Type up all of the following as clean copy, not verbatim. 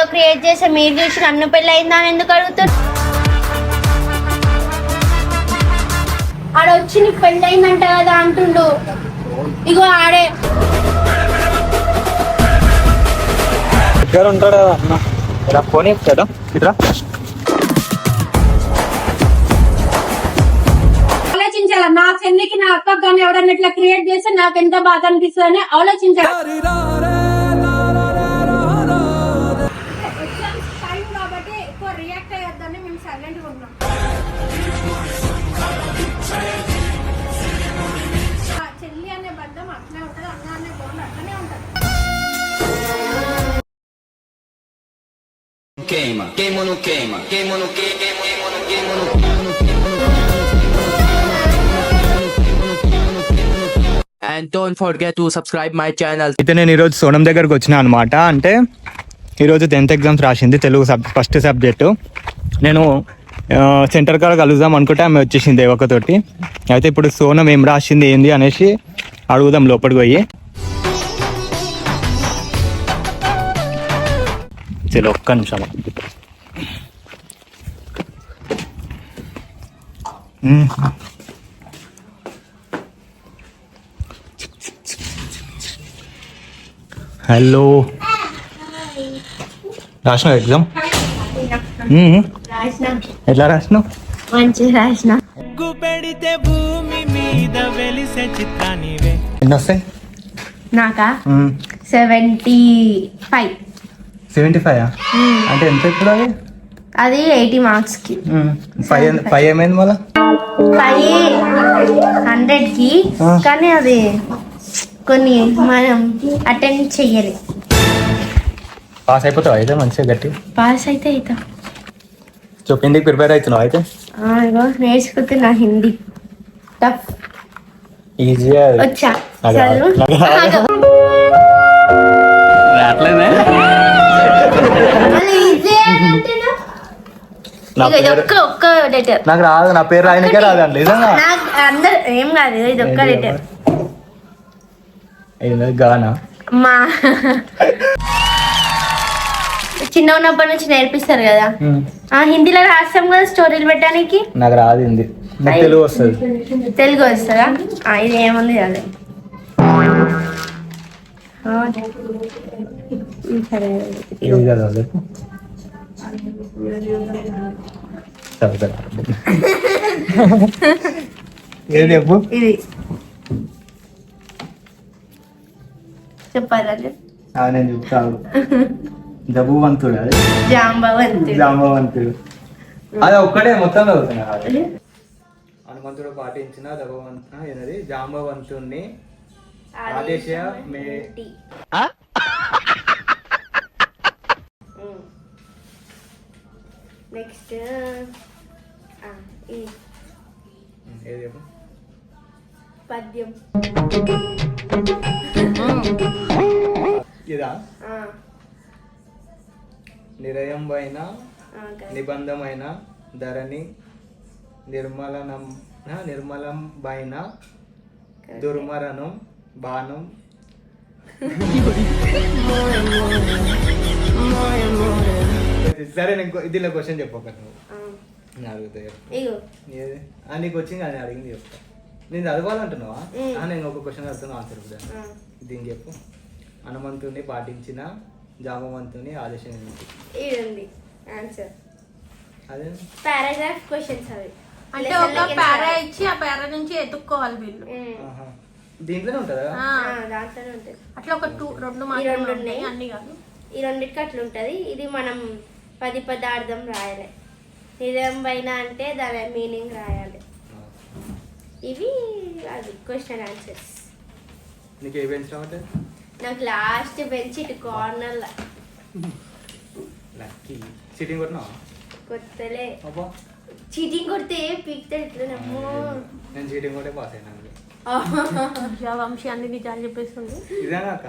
Video create చేసి మీరు చూసి నన్ను పెళ్ళి అయిందా అని ఎందుకు అడుగుతారు? ఆడ వచ్చి నీకు పెళ్ళి అయిందంట కదా అంటుండు. ఇగో ఆడే ఉంటాడు కదా ఫోన్ కదా ఇట్లా ఆలోచించాల. నా చెల్లికి నా అక్క కానీ ఎవడన్నా ఇట్లా క్రియేట్ చేస్తే నాకు ఎంత బాధ అనిపిస్తుంది అని ఆలోచించాలి. కాబట్టి ఎక్కువ రియాక్ట్ అయ్యొద్దని మేము సైలెంట్ గా ఉన్నాం. చెల్లి అనే బంధం అట్లనే ఉంటది, అన్న అనే బోర్డు అట్లనే ఉంటది. Queima, queima no queima, queima no queima, queima no queima no And don't forget to subscribe my channel. అయితే నేను ఈరోజు సోనం దగ్గరకు వచ్చిన అనమాట. అంటే ఈరోజు 10th ఎగ్జామ్స్ రాసింది, తెలుగు ఫస్ట్ సబ్జెక్టు. నేను సెంటర్ కాడ కలుద్దాం అనుకుంటే ఆమె వచ్చేసింది దేవకతోటి. అయితే ఇప్పుడు సోనం ఏం రాసింది ఏంది అనేసి అడుగుదాం లోపలికి పోయి. చలో ఒక్క నిమిషం. హలో, రాసినావు ఎగ్జామ్? ఎట్లా రాసినావు? మంచిగా రాసిన. ఎన్ని వస్తాయి నాకా 75. 75 అంటే ఎంత ఇప్పుడు? అది 80 మార్క్స్ కి. 5 ఏమైంది మళ్ళా? 500 కి. కానీ అది కొన్ని మనం అటెండ్ చెయ్యాలి. పాస్ అయిపోతావు అయితే మంచిగా గట్టి? పాస్ అయితే అవుతా. చెప్పు, హిందీకి ప్రిపేర్ అవుతున్నావు అయితే? ఇగో నేర్చుకుంటున్నా హిందీ. టఫ్ ఈజీగా వచ్చా? అట్లనే ఒక్క లెటర్ నాకు రాదు, నా పేరు రాయనికే రాదండి నిజంగా. అందరు ఏం కాదు, ఇది ఒక్క లెటర్. గానా మా చిన్న ఉన్నప్పటి నుంచి నేర్పిస్తారు కదా. హిందీలో రాస్తాం కదా స్టోరీలు పెట్టడానికి. నాకు రాదు హిందీ, నాకు తెలుగు వస్తుంది. తెలుగు వస్తుందా? ఇది ఏముంది అదే. ఏది చెప్పు. ఇది చెప్పాలంటే నేను చెప్తాను. జబువంతుడు, అది జాంబవంతుడు. అది ఒక్కటే మొత్తం చదువుతున్నా. హనుమంతుడు పాటించిన జబువంతుడు జాంబవంతుణ్ణి ఆదేశ నెక్స్ట్ పద్యం. ఇదా? నిరయం పైన నిబంధమైన ధరణి నిర్మలం పైన దుర్మరణం బాణం. సరే, నేను ఇదిలో క్వశ్చన్ చెప్పక నువ్వు అడుగుతాయి. నీకు వచ్చింది కానీ అడిగింది చెప్తా. నేను చదవాలంటున్నావా? నేను ఒక క్వశ్చన్ అడుగుతున్నా, ఆన్సర్ ఇద్దాను. దీన్ని చెప్పు. హనుమంతుడిని పాటించిన జాంబవంతుని ఆదేశం ఏంటి? అదే పారాగ్రాఫ్ క్వశ్చన్స్ అవి. అంటే ఒక పారా ఇచ్చి ఆ పారా నుంచి ఎత్తుక్కోవాలి వీళ్ళు. దీంట్లోనే ఉంటుందా? దాంట్లోనే ఉంటుంది. అట్లా ఒక 2 మాత్రమే ఉన్నాయి, అన్ని కాదు. ఈ రెండింటికి అట్లా ఉంటుంది. ఇది మనం పదార్థం రాయాలి. నిజం పైన అంటే దాని మీనింగ్ రాయాలి. ఇవి అది క్వశ్చన్ ఆన్సర్స్. నీకు ఏ బెంచ్ రావట్లే? నాకు లాస్ట్ బెంచ్ ఇటు కార్నర్లో. లక్కీ. చీటింగ్ కొట్టినావా? కొత్తలే. చీటింగ్ కొడితే పీక్తాడు ఇట్లా. నేను చీటింగ్ కొట్టే పాస్ అయినా. వంశీ అన్ని నిజాలు చెప్పేస్తుంది. ఇదేనా అక్క?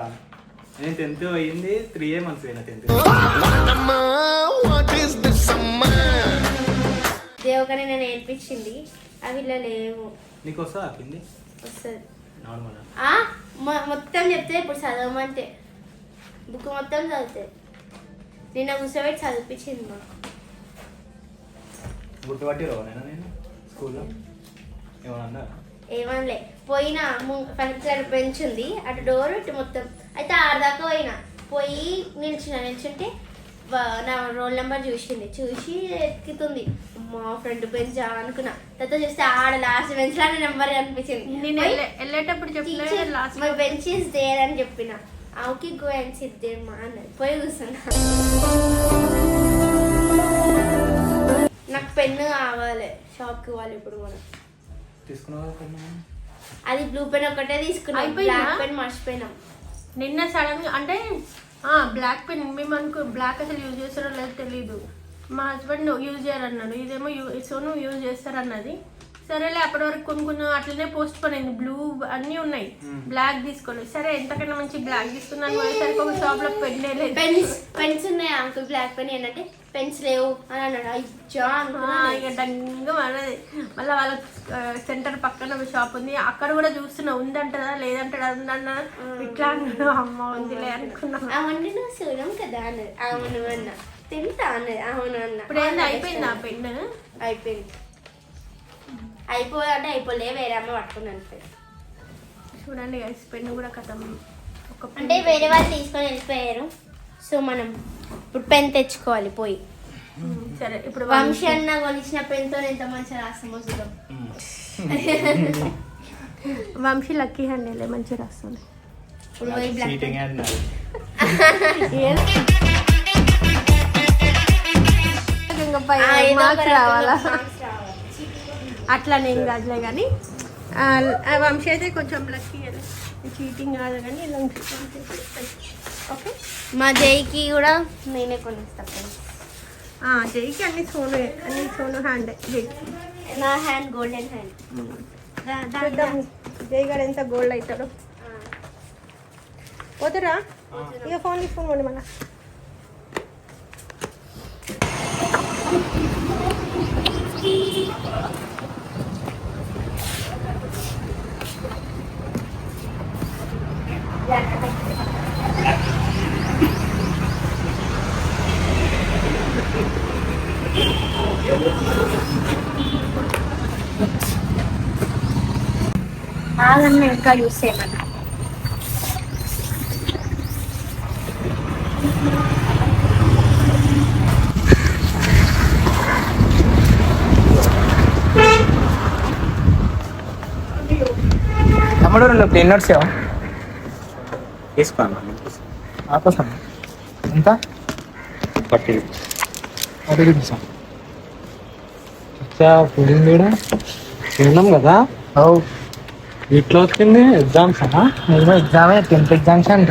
నేను 10th అయ్యింది 3 months అయినా 10th. దేవకని నేను నేర్పించింది అవి ఇలా లేవు. నీకు వస్తుందా హిందీ? వస్తుంది. నార్మల్ మొత్తం చెప్తే ఇప్పుడు చదవమంటే బుక్ మొత్తం చదివితే నిన్న కూర్చోబెట్టి చదివించింది మాకు. గుర్తుపట్టిరో నేను స్కూల్లో ఏమన్నా ఏమనలే పోయినా ఫస్ట్ బెంచ్ ఉంది అటు డోర్ ఇటు మొత్తం అయితే ఆడదాకా పోయి నిల్చుంటే నా రోల్ నెంబర్ చూసి ఎత్తుకుతుంది. మా ఫ్రెండ్ బెంచ్ అనుకున్నా. తర్వాత చూస్తే ఆడ లాస్ట్ బెంచ్ లో నెంబర్ కనిపించింది. నేను వెళ్ళేటప్పుడు మై బెంచ్ ఇస్ దేర్ అని చెప్పిన. Okay go and sit there మా అన్నది. పోయి కూర్చున్నా. నాకు పెన్ను కావాలి, షాప్కి ఇవ్వాలి ఇప్పుడు మనం. అది బ్లూ పెన్ ఒకటే తీసుకున్నాం, బ్లాక్ పెన్ మర్చిపోయినాం నిన్న సడన్ గా. అంటే బ్లాక్ పెన్ మేము బ్లాక్ అసలు యూజ్ చేస్తారో లేదో తెలీదు. మా హస్బెండ్ యూజ్ చేయరన్నాడు, ఇదేమో సోను యూజ్ చేస్తారన్నది. సరేలే అప్పటి వరకు కొన్ని అట్లనే పోస్ట్ పోన్ అయింది. బ్లూ అన్నీ ఉన్నాయి, బ్లాక్ తీసుకోలేదు. సరే ఎంతకన్నా మంచి బ్లాక్ తీసుకున్నాను. సరికి ఒక షాప్ లో పెన్నే లేదు. పెన్స్ ఉన్నాయి అంకుల్, బ్లాక్ పెన్ ఏంటంటే పెన్స్ లేవు అని అన్నాడు. అయ్యా ఇక డంగా అన్నది. మళ్ళీ వాళ్ళ సెంటర్ పక్కన ఒక షాప్ ఉంది, అక్కడ కూడా చూస్తున్నా ఉందంటదా లేదంటదా ఉందన్న. ఇట్లా అన్నాడు. అమ్మ ఉందిలే అనుకున్నా. అవన్నీ నువ్వు చూడం కదా అన్నది. అవును అన్న. తింటా అన్నది. అవును అన్న. ఇప్పుడు ఏంది అయిపోయింది ఆ పెన్? అయిపోయింది. అయిపోయాలంటే అయిపోలే, వేరే అమ్మ పట్టుకున్నాను. చూడండి పెన్ను కూడా కథం. అంటే వేరే వాళ్ళు తీసుకొని వెళ్ళిపోయారు. సో మనం ఇప్పుడు పెన్ తెచ్చుకోవాలి పోయి. సరే ఇప్పుడు వంశీ అన్న కొనిచ్చిన పెన్తో ఎంత మంచిగా రాస్తామో చూద్దాం. వంశీ లక్కీ హ్యాండ్ మంచిగా రాస్తుంది. ఇప్పుడు పోయి బ్లాక్ రావాలా అట్లా నేను కాదులే కానీ వంశీ అయితే కొంచెం లక్కీ. చీటింగ్ కాదు కానీ ఇలా ఓకే. మా జైకి కూడా నేనే కొనిస్తాను. జైకి అన్ని సోను హ్యాండ్. నా హ్యాండ్ గోల్డెన్ హ్యాండ్. చూద్దాం జై గారు ఎంత గోల్డ్ అవుతాడు. పోతారా? ఇక ఫోన్ తీసుకోండి మన. ఆగన్నా ఇంకా యూస్ చేయమన్నా. తమ్ముడు ప్లేన్ నోట్స్ తీసుకోండి. ఆకోసం ఎంత పట్టి ఫీలింగ్ కూడా తిన్నాం కదా. ఇట్లా వచ్చింది ఎగ్జామ్స్ ఎగ్జామే 10th ఎగ్జామ్స్ అంట.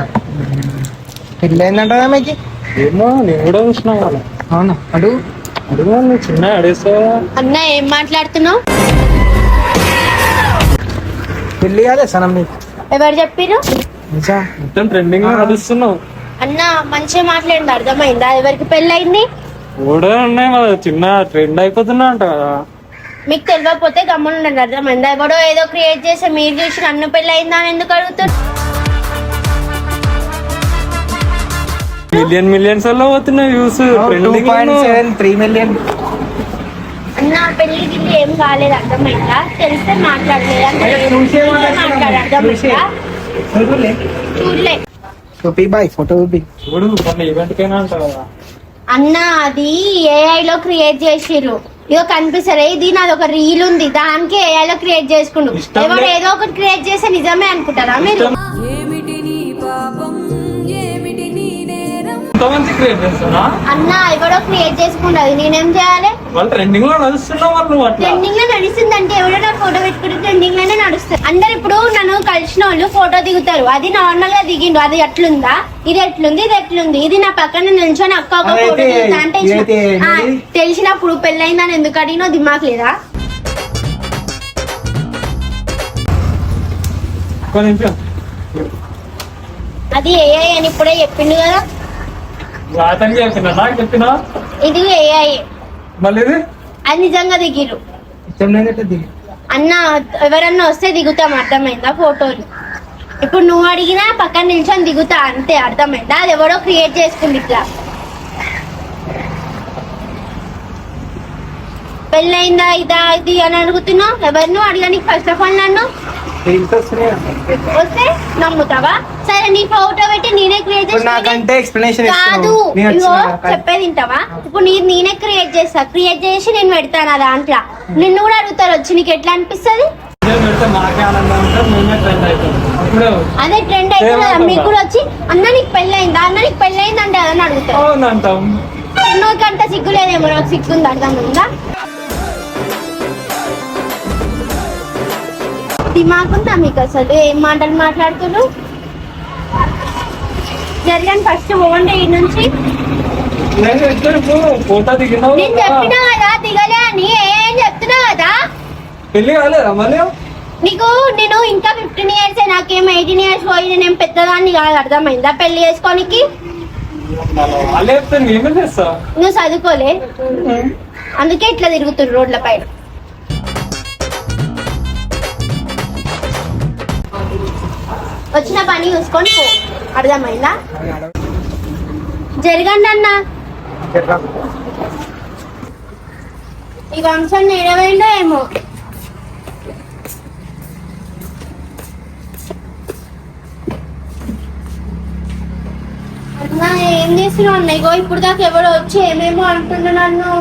పెళ్ళి అయిందంట మీకు? ఏమో నేను కూడా చూసినా వాళ్ళ. అవునా? అడుగు నువ్వు చిన్న అడిగేస్తావా? అన్న ఏం మాట్లాడుతున్నావు? పెళ్ళి కాదే సనం మీకు? ఎవరు చెప్పిరు? మొత్తం ట్రెండింగ్ లో నడుస్తున్నావు అన్న. మంచిగా మాట్లాడింది, అర్థమైందా? ఎవరికి పెళ్ళి అయింది? కూడా ఉన్నాయి మరి చిన్న ట్రెండ్ అయిపోతున్నా అంట కదా. మీకు తెలియకపోతే గమ్మున ఉండండి, అర్థమైందా? ఎవడో ఏదో క్రియేట్ చేసి మీరు చూసి నన్ను పెళ్ళి అయిందా అని ఎందుకు అడుగుతారు? మిలియన్స్ లో పోతున్నాయి వ్యూస్. 2.73 million. అన్న పెళ్లి గిల్లి ఏం కాలేదు, అర్థమైందా? తెలిస్తే మాట్లాడలేదు, అర్థమైందా? చూడలే. ఫోటో చూడు ఈవెంట్ కైనా అంట కదా అన్న. అది ఏఐ లో క్రియేట్ చేసిర్రు. ఇదో కనిపిస్తారా? ఇది నాది ఒక రీల్ ఉంది, దానికి ఏఐ లో క్రియేట్ చేసుకుండు. ఎవరు ఏదో ఒకటి క్రియేట్ చేస్తే నిజమే అనుకుంటారా మీరు? అన్న ఎవడో క్రియేట్ చేసుకుంటది, నేనేం చేయాలి? వాళ్ళు ట్రెండింగ్ లో నడుస్తున్నావు వాళ్ళు. ట్రెండింగ్ లో నడుస్తుందంటే ఎవడో నా ఫోటో పెట్టుకుంటే ట్రెండింగ్ లోనే నడుస్తుంది. అందరు ఇప్పుడు నన్ను కలిసిన వాళ్ళు ఫోటో దిగుతారు, అది నార్మల్ గా దిగిండు, అది ఎట్లుందా, ఇది ఎట్లుంది, ఇది ఎట్లుంది, ఇది నా పక్కన నిల్చొని అక్క ఒక ఫోటో దిగుతా అంటే తెలిసినప్పుడు పెళ్ళయిందని ఎందుకు అడిగినో దిమాక్ లేదా? అది ఏఐ అని ఇప్పుడే చెప్పిండు కదా. చెప్పినా ఇది ఏఐ, మళ్ళీ అది నిజంగా దిగిరు అన్న. ఎవరన్నా వస్తే దిగుతాం, అర్థమైందా? ఫోటోలు ఇప్పుడు నువ్వు అడిగినా పక్కన నిల్చొని దిగుతా, అంతే, అర్థమైందా? అది ఎవడో క్రియేట్ చేసుకుంది ఇట్లా. పెళ్ళయిందా ఇదా ఇది అని అడుగుతున్నావు. ఎవరినో అడగడానికి ఫస్ట్ ఆఫ్ ఆల్ నన్ను వస్తే నమ్ముతావా? సరే నీ ఫోటో పెట్టి నేనే క్రియేట్ నాకంటే ఎక్స్ప్లెనేషన్ కాదు. ఇగో చెప్పేది వింటావా? ఇప్పుడు నేనే క్రియేట్ చేస్తా. క్రియేట్ చేసి నేను పెడతాను ఆ దాంట్లో. నిన్ను కూడా అడుగుతారు వచ్చి నీకు ఎట్లా అనిపిస్తుంది? అదే ట్రెండ్ అయితే కదా మీకు కూడా వచ్చి అన్న నీకు పెళ్ళయిందా, అన్న నీకు పెళ్ళయింది అంటే అదని అడుగుతారు. ఎన్నోకంట సిగ్గు లేదేమో, నాకు సిగ్గుంది అర్థం ఉందా? దిమాకుందా మీకు అసలు? ఏం మాటలు మాట్లాడుతున్నారు? జరిగాను ఫస్ట్ పోండి ఈ నుంచి. నేను చెప్పినా కదా దిగలే అని. ఏం చెప్తున్నా కదా పెళ్లి కాలేదా మళ్ళీ? నీకు నేను ఇంకా 15 years, నాకేం 18 years పోయి నేనేం పెద్దదాన్ని కాదు. అర్థమైందా? పెళ్లి చేసుకోనికి నువ్వు చదువుకోలే, అందుకే ఇట్లా తిరుగుతున్నారు రోడ్ల పైన. వచ్చిన పని చూసుకొని పో. అర్థమైందా? జరగండి అన్న. ఈ వంశం నేడవేండో ఏమో. అన్నా ఏం చేస్తున్నావు అన్న? ఇగో ఇప్పుడు దాకా ఎవడో వచ్చి ఏమేమో అంటుండు నన్ను.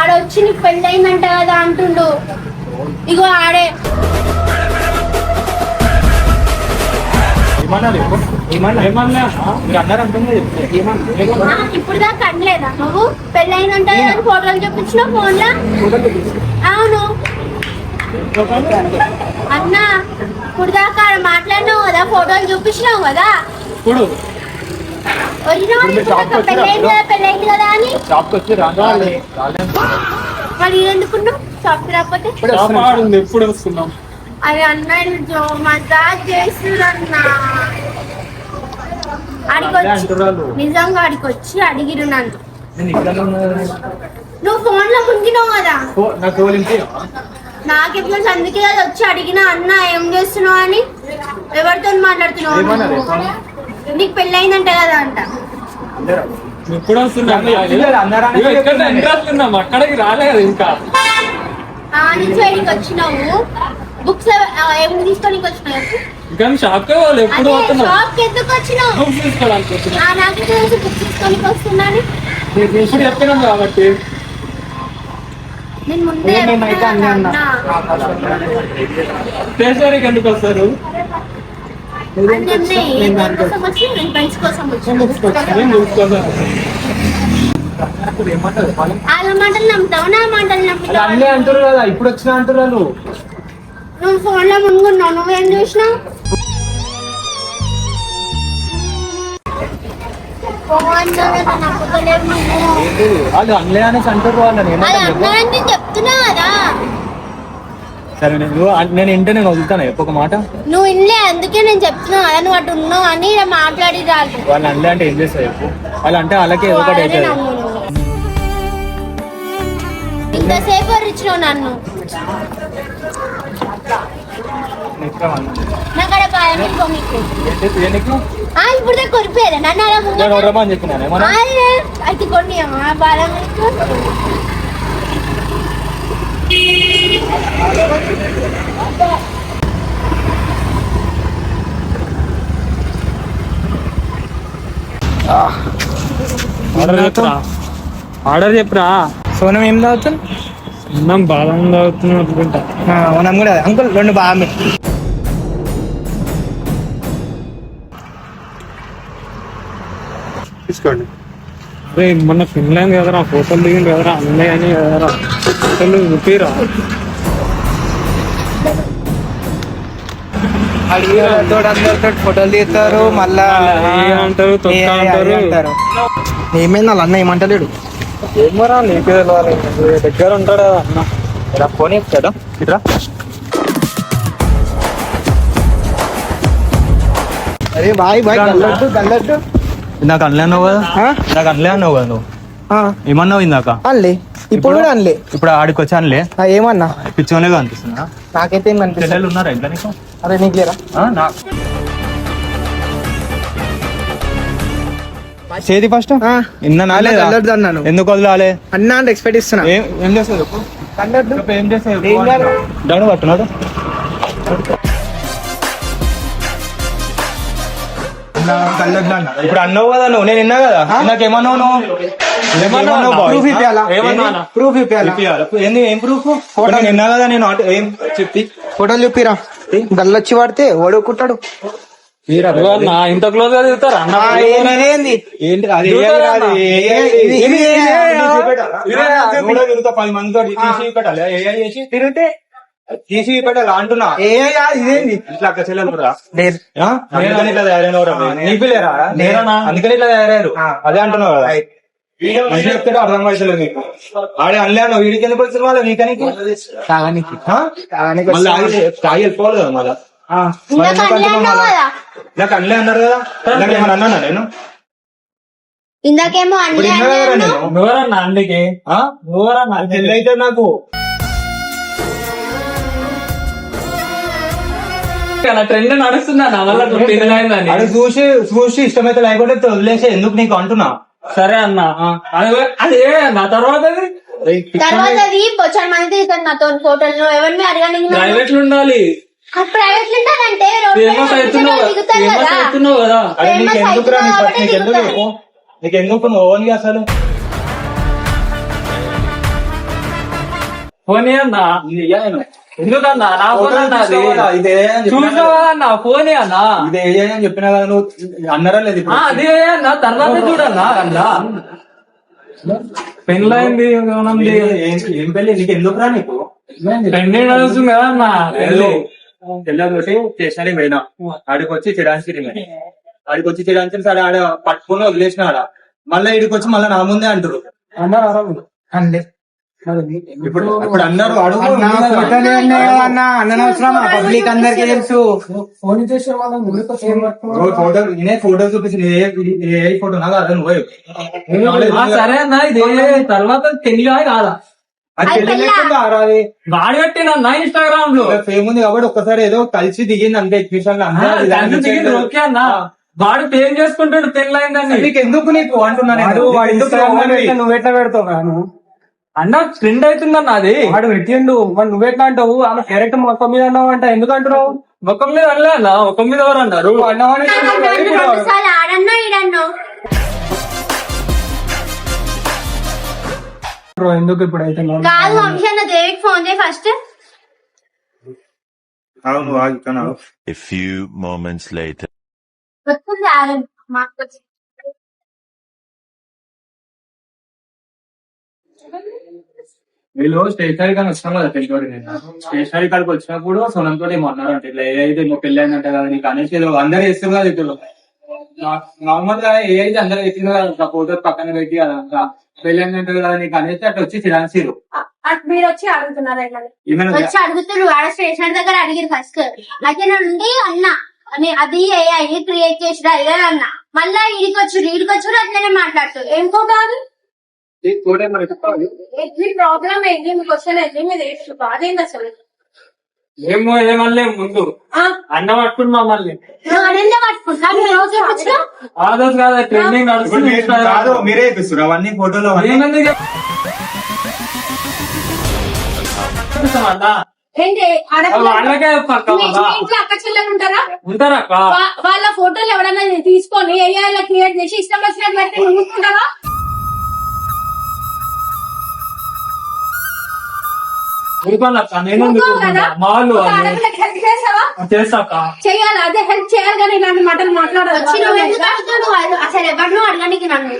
ఆడొచ్చి నీకు పెళ్ళయిందంట కదా అంటుండు. ఇగో ఆడే ఇప్పుడు దాకా అనలేదా నువ్వు? పెళ్ళయిందంట కదా ఫోటోలు చూపించినావు ఫోన్ లో. అవును అన్నా, ఇప్పుడు దాకా మాట్లాడినావు కదా, ఫోటోలు చూపించినావు కదా. పెళ్ళైంది కదా అని మరి ఎందుకున్నావు? షాప్కి రాకపోతే ఎప్పుడు వస్తున్నాం? అరే అన్నయ్య జో మజా చేస్తున్నా. అడిగొచ్చి నిజంగా అడిగొచ్చి అడిగిరు నన్ను. నువ్వు ఫోన్ లో ముంగినావు కదా. నాకెట్లా అందుకే కదా వచ్చి అడిగిన అన్న ఏం చేస్తున్నావు అని. ఎవరితో మాట్లాడుతున్నావు? నీకు పెళ్ళయిందంట కదా అంట. ఎప్పుడు వస్తున్నాం? అక్కడికి రాలేదు ఇంకా. నుంచి వెళ్ళికి వచ్చినావు. బుక్స్ ఏమి తీసుకొని వచ్చినావు? షాప్ ఎందుకు వచ్చినావు? నాకు తెలుసు బుక్స్ తీసుకొని వస్తున్నాను. ఇప్పుడు చెప్పినాం కాబట్టి నేను ముందే స్టేషనరీకి ఎందుకు వస్తారు? వాళ్ళ మాటలు నమ్ముతావు, నా మాటలు నమ్ముతావు? అంటారు కదా, ఇప్పుడు వచ్చిన అంటారు. నువ్వు ఫోన్ లో ముందున్నావు, నువ్వేం చూసినావు? వాళ్ళు అనలే అనేసి అంటారు వాళ్ళని. చెప్తున్నా కదా. సరే నేను ఇంటే నేను వదులుతాను ఒక మాట. నువ్వు ఇన్లే, అందుకే నేను చెప్తున్నా కదా. నువ్వు అటు ఉన్నావు అని మాట్లాడి రాదు. వాళ్ళు అనలే అంటే ఏం చేస్తారు చెప్పు? వాళ్ళు అంటే వాళ్ళకి ఏదో ఒకటి అవుతుంది. ఇంతసేపు వరిచ్చినావు నన్ను. నాకు అక్కడ భయం ఇప్పుడు కొరిపోయారా నన్ను? అలా అయితే కొన్ని బాధ ఆర్డర్ చెప్పరా? సోనం ఏం తాగుతుంది? అన్నం బాదం తాగుతున్నాం అనుకుంటా. మనం కూడా అంకుల్ 2 బాగా తీసుకోండి. అరే మొన్న ఫిన్లాండ్ కదరా, ఫోటోలు దిగింది కదరా, అన్నయ్య అని కదరా, ఫోటోలు చూపిరా. అందరితో ఫోటోలు తీస్తారు, మళ్ళా అంటారు, తొక్క అంటారు. ఏమైంది వాళ్ళ అన్న ఏమంటలేడు? ఏమరా నీకు తెలవాలి, దగ్గర ఉంటాడు కదా అన్న. ఇలా ఫోన్ ఇస్తాడా ఇట్రా? అరే బాయ్ బాయ్ గల్లట్టు ఇందాక అనలే అన్నావు కదా. ఇందాక అనలే అన్నావు కదా నువ్వు. ఏమన్నావు ఇందాక? అనలే, ఇప్పుడు కూడా అనలే. ఇప్పుడు ఆడికి వచ్చి అనలే. ఏమన్నా పిచ్చోనేగా అనిపిస్తున్నా? నాకైతే ఏం కనిపిస్తుంది. పిల్లలు ఉన్నారా ఇంట్లో నీకు? అరే నీకు లేరా? చేతి ఫస్ట్ ఇన్నా లేదా కళ్ళొద్దు అన్నాను. ఎందుకు వదలాలి అన్నా అంటే ఎక్స్పెక్ట్ ఇస్తున్నా. ఏం చేస్తావు చెప్పు కళ్ళొద్దు. చెప్పు, ఏం చేస్తావు ఏం కాదు. దండు పట్టున్నాడు కళ్ళొద్దు అన్న. ఇప్పుడు అన్నావు కదా నువ్వు, నేను విన్నా కదా. నాకేమన్నావు నువ్వు? ఏమన్నావు boy? ప్రూఫ్ ఇప్పియాలా? ఏమన్నా? ప్రూఫ్ ఇప్పియాలా? ఏంది ఏం ప్రూఫ్? ఫోటో విన్నా కదా నేను. ఏం చెప్పి ఫోటోలు చూపిరా. గల్లొచ్చి పడితే ఓడుకుంటాడు. అన్న ఇంత క్లోజ్ గా దిగుతారా అన్న? ఏంది ఏంటి అది? తిరుగుతా 10 మందితో తీసి పెట్టాలి. ఏఐ చేసి తిరిగితే తీసి పెట్టాలి అంటున్నా. ఇదేంది ఇట్లా అక్క చెల్లెలు కూడా లేదు. అందుకని ఇట్లా తయారైన నీకు లేరా? అందుకని ఇట్లా తయారయ్యారు. అదే అంటున్నావు కదా. మంచిగా చెప్తాడు అర్థం అవుతలేదు నీకు. ఆడే అనలేను వీడికి ఎందుకు వచ్చిన వాళ్ళ వీకానికి తాగనికి మళ్ళీ తాగి వెళ్ళిపోవాలి కదా మళ్ళా. నాకు అనలే అన్నారు కదా. నాకు ఏమన్నా అన్నానా నేను? ఇందాకేమో ఇప్పుడు అన్నీ ఇన్నా కదా అన్నాను. నేను. నువ్వరన్నా అండికి నువ్వరన్నా పెళ్ళి అయితే నాకు ట్రెండ్ నడుస్తుందా మళ్ళీ పెళ్ళైందని? అది చూసి చూసి ఇష్టమైతే లేకుంటే వదిలేసి ఎందుకు నీకు అంటున్నా. సరే అన్న అదే నా తర్వాత తర్వాత అది బొచ్చాడు మంది తీస్తాను నాతో ఫోటోలు. నువ్వు ఎవరిని అడగని ప్రైవేట్ లో ఉండాలి. ప్రైవేట్ ఉంటానంటే ఫేమస్ అవుతున్నావు కదా. అరే నీకు ఎందుకురా? నీకెందుకు చెప్పు? నీకెందుకు నువ్వు ఓన్గా అసలు ఫోన్ అన్నా ఎందుకన్నా నా ఫోన్ అన్నా అది ఇదే చూసావు కదన్నా ఫోన్ అన్నా ఇదే అని చెప్పినా కదా నువ్వు. అన్నారా లేదు ఇప్పుడు? అదే అన్న తర్వాత చూడన్నా అన్నా పెళ్ళైంది ఏం పెళ్ళి? నీకు ఎందుకురా? నీకు పెళ్లి నడుస్తుంది కదా అన్న పెళ్ళి తెల్లదోటి స్టేషనరీ పోయినా. ఆడికి వచ్చి చిరాన్సిరి సరే ఆడ పట్టుకుని వదిలేసిన ఆడ. మళ్ళీ ఇడికి వచ్చి మళ్ళీ నా ముందే అంటారు. అండి ఇప్పుడు ఇప్పుడు అన్నారు అడుగు. అన్నవసరం పబ్లిక్ అందరికి తెలుసు. ఫోటో నేనే ఫోటో చూపించిన ఏ ఫోటో నాకు అదే నువ్వు సరే అన్న ఇది తర్వాత పెళ్లి కాదా అది పెళ్లి లేకుండా ఆరాది వాడి పెట్టిన ఇన్స్టాగ్రామ్ లో ఫేమ్ ఉంది కాబట్టి ఒక్కసారి ఏదో కలిసి దిగింది అంతే ఎగ్జిబిషన్ లో. ఓకే అన్న వాడు పేరు చేసుకుంటాడు పెళ్ళైందని. నీకు ఎందుకు నీకు అంటున్నాను. నువ్వు ఎట్లా పెడతావు అన్న ట్రెండ్ అవుతుందన్న అది. వాడు పెట్టిండు మరి నువ్వెట్లా అంటావు? ఆమె క్యారెక్టర్ మొక్క మీద అన్నావు అంట. ఎందుకు అంటున్నావు? మొక్కం మీద అనలే అన్న. మొక్కం మీద ఎవరు అన్నారు? ఆడన్నా ఈడన్నో ఎందుకు ఇప్పుడు అయితే కాదు. వంశీ అన్న దేవికి ఫోన్ చేయి ఫస్ట్. అవును A few moments later. వస్తుంది ఆగండి. మాకు వీళ్ళు స్టేషనరీ కానీ వచ్చినాం కదా పెళ్ళితోటి. నేను స్టేషనరీ కాడికి వచ్చినప్పుడు సొనంతో ఏమో అన్నారంట ఇట్లా ఏదైతే ఇంకో పెళ్ళి అయిందంటే కదా నీకు అనేసి ఏదో అందరూ చేస్తారు కదా ఇద్దరు. నార్మల్ గా ఏ అయితే అందరూ ఎత్తిన కదా ఫోటో పక్కన పెట్టి అదంతా పెళ్ళి అయిందంటే కదా నీకు అనేసి అట్లా వచ్చి చిరాన్సీరు మీరు వచ్చి అడుగుతున్నారు వచ్చి అడుగుతారు. ఆడ స్టేషన్ దగ్గర అడిగిరు ఫస్ట్. అయితే నుండి అన్నా అది AI క్రియేట్ చేసిన అన్న. మళ్ళా ఈడికొచ్చారు అట్లనే మాట్లాడుతారు. ఇంకో కాదు మీ ప్రాబ్లం ఏంటి? మీ క్వశ్చన్ ఏంటి? మీరు బాధేంది అసలు? ఏమో ఏమల్లే ముందు అన్న పట్టుకుని మమ్మల్ని ఆదర్శ్ కాదు ట్రెండింగ్ నడుస్తుంది. కాదు మీరే ఇప్పిస్తారు అవన్నీ ఫోటోలో. ఏంటి వాళ్ళకే అక్క చెల్లెలు ఉంటారా? ఉంటారా? వాళ్ళ ఫోటోలు ఎవరైనా తీసుకొని AI లో క్రియేట్ చేసి ఇష్టం వచ్చినట్టు పెడితే చూసుకుంటారా? చెయ్యాలి. అదే హెల్ప్ చేయాలి కానీ ఇలాంటి మాటలు మాట్లాడాలి. అసలు ఎవరు అడగడానికి నన్ను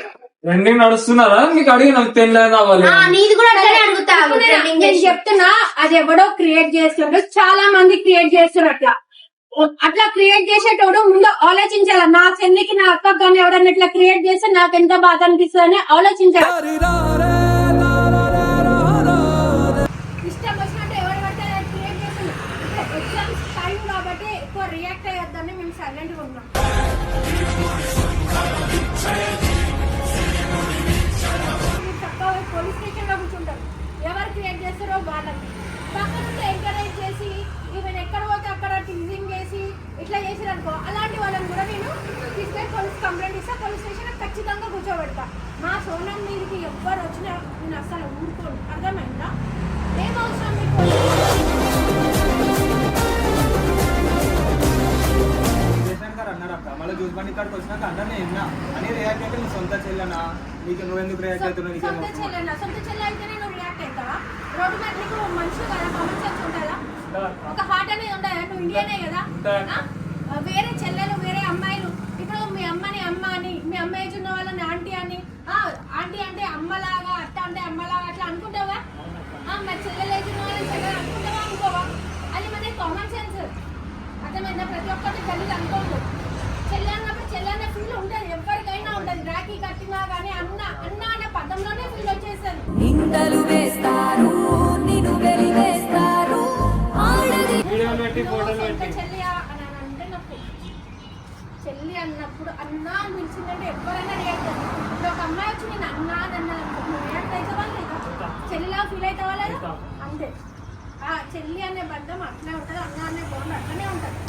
ట్రెండింగ్ నడుస్తున్నారా? మీకు అడిగిన పెళ్ళైనా నీది కూడా అడుగుతాను. నేను చెప్తున్నా అది ఎవడో క్రియేట్ చేస్తుండ్రు. చాలా మంది క్రియేట్ చేస్తున్నారు. అట్లా క్రియేట్ చేసేటప్పుడు ముందు ఆలోచించాలి. నా చెల్లికి నా అక్క కానీ ఎవడన్నా ఇట్లా క్రియేట్ చేస్తే నాకు ఎంత బాధ అనిపిస్తుంది అని ఆలోచించాలి. ఇష్టం వచ్చినట్టు ఎవరు పడితే క్రియేట్ చేస్తున్నారు. ఎగ్జామ్స్ టైం కాబట్టి ఎక్కువ రియాక్ట్ అయ్యొద్దని మేము సైలెంట్ గా ఉన్నాం. పోలీస్ స్టేషన్ లో కూర్చుంటారు. ఎవరు క్రియేట్ చేస్తారో వాళ్ళకి పక్కన ఎంకరేజ్ చేసి ఈవెన్ ఎక్కడ పోతే అక్కడ టీజింగ్ చేసి ఇట్లా చేసి అనుకో, అలాంటి వాళ్ళని కూడా నేను తీసుకెళ్ళి పోలీస్ కంప్లైంట్ ఇస్తా, పోలీస్ స్టేషన్ ఖచ్చితంగా కూర్చోబెడతా. మా సోనం మీదకి ఎవ్వరు వచ్చినా నేను అసలు ఊరుకోను, అర్థమైందా? ఏం అవసరం మీకు? అన్నారక్క మళ్ళీ జ్యూస్ బండి ఇక్కడికి వచ్చినాక అందరినీ విన్నా అని రియాక్ట్ అయితే నీ సొంత చెల్లెనా, నీకు నువ్వెందుకు రియాక్ట్ అవుతున్నావు? సొంత చెల్లెనా? సొంత చెల్లె అయితేనే నువ్వు రియాక్ట్ అవుతావా? రోడ్డు మీద నీకు మనుషులు కదా, కామన్ సెన్స్ ఉంటుందా? ఒక హార్ట్ అనేది ఉంటుందా? నువ్వు ఇండియనే కదా. వేరే చెల్లెలు వేరే అమ్మాయిలు, ఇప్పుడు మీ అమ్మని అమ్మ అని, మీ అమ్మ ఏజ్ ఉన్న వాళ్ళని ఆంటీ అని, ఆంటీ అంటే అమ్మలాగా, అత్త అంటే అమ్మలాగా అట్లా అనుకుంటావా? మరి చెల్లెలు ఏజ్ ఉన్న వాళ్ళని చెల్లెలు అనుకుంటావా అనుకోవా? అది మన కామన్ సెన్స్, అర్థమైందా? ప్రతి ఒక్కటి తెలియదు అనుకోదు. చెల్లె అన్నప్పుడు చెల్లె అన్న ఫీల్ ఉంటుంది, ఎవరికైనా ఉంటుంది. రాఖీ కట్టినా కానీ అన్న అన్న అనే పదంలోనే ఫీల్ వచ్చేస్తుంది. నిందలు వేస్తారు, నిన్ను వెలివేస్తారు, ఆడది చెల్లి అని అంటే నాకు చెల్లి అన్నప్పుడు అన్నా అని పిలిచిందంటే ఎవరైనా రియాక్ట్ అవుతుంది. ఇప్పుడు ఒక అమ్మాయి వచ్చి నేను అన్నా అని అన్నా అనుకుంటున్నాను, రియాక్ట్ అవుతావా లేదా? చెల్లిలా ఫీల్ అవుతావా లేదా? అంతే. ఆ చెల్లి అనే బంధం అట్లే ఉంటుంది, అన్న అనే బాండ్ అట్లనే ఉంటుంది.